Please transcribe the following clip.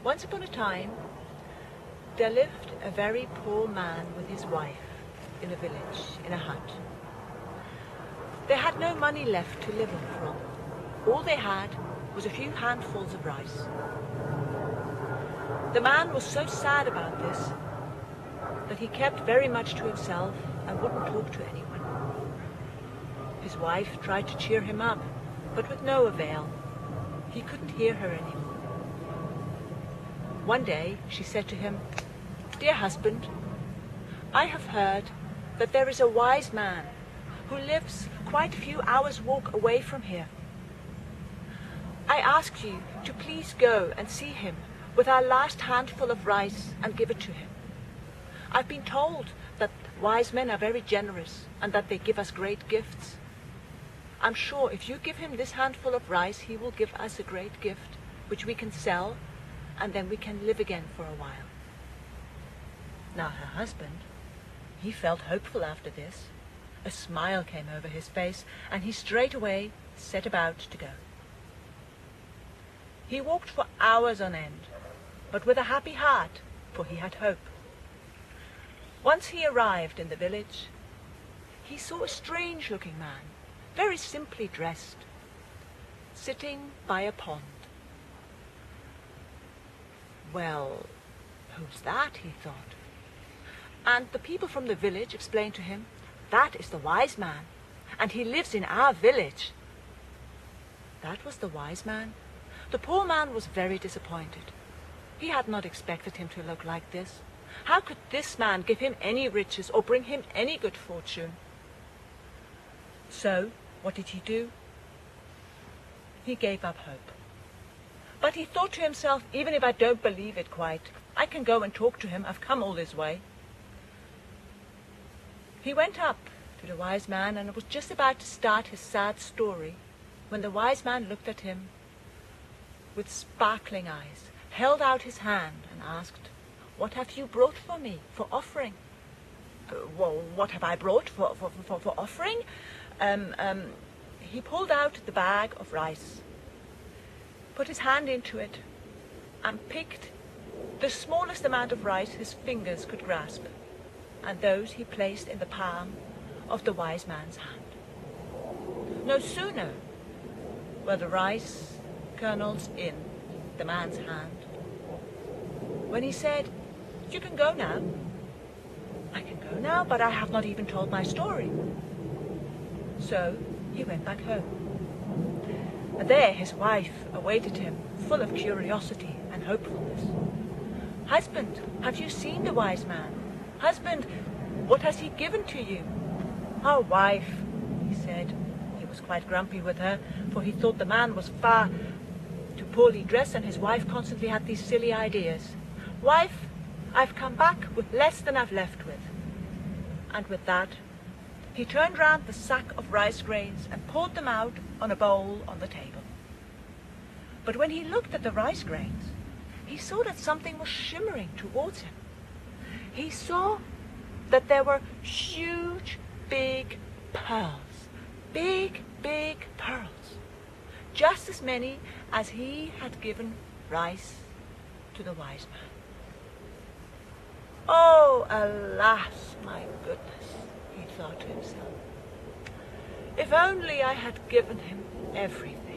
Once upon a time, there lived a very poor man with his wife in a village, in a hut. They had no money left to live from. All they had was a few handfuls of rice. The man was so sad about this that he kept very much to himself and wouldn't talk to anyone. His wife tried to cheer him up, but with no avail. He couldn't hear her anymore. One day she said to him, "Dear husband, I have heard that there is a wise man who lives quite a few hours' walk away from here. I ask you to please go and see him with our last handful of rice and give it to him. I've been told that wise men are very generous and that they give us great gifts. I'm sure if you give him this handful of rice, he will give us a great gift, which we can sell, and then we can live again for a while." Now her husband, he felt hopeful after this. A smile came over his face, and he straightway set about to go. He walked for hours on end, but with a happy heart, for he had hope. Once he arrived in the village, he saw a strange-looking man, very simply dressed, sitting by a pond. "Well, who's that?" he thought. And the people from the village explained to him, "That is the wise man, and he lives in our village." That was the wise man. The poor man was very disappointed. He had not expected him to look like this. How could this man give him any riches or bring him any good fortune? So, what did he do? He gave up hope. But he thought to himself, even if I don't believe it quite, I can go and talk to him. I've come all this way. He went up to the wise man and was just about to start his sad story when the wise man looked at him with sparkling eyes, held out his hand and asked, "What have you brought for me, for offering?" "Well, what have I brought for offering?" He pulled out the bag of rice, put his hand into it, and picked the smallest amount of rice his fingers could grasp, and those he placed in the palm of the wise man's hand. No sooner were the rice kernels in the man's hand when he said, "You can go now." "I can go now, but I have not even told my story." So he went back home. And there his wife awaited him, full of curiosity and hopefulness. "Husband, have you seen the wise man? Husband, what has he given to you?" "Oh, wife," he said. He was quite grumpy with her, for he thought the man was far too poorly dressed and his wife constantly had these silly ideas. "Wife, I've come back with less than I've left with." And with that, he turned round the sack of rice grains and poured them out on a bowl on the table. But when he looked at the rice grains, he saw that something was shimmering towards him. He saw that there were huge, big pearls, big pearls, just as many as he had given rice to the wise man. "Oh, alas, my goodness," he thought to himself. "If only I had given him everything."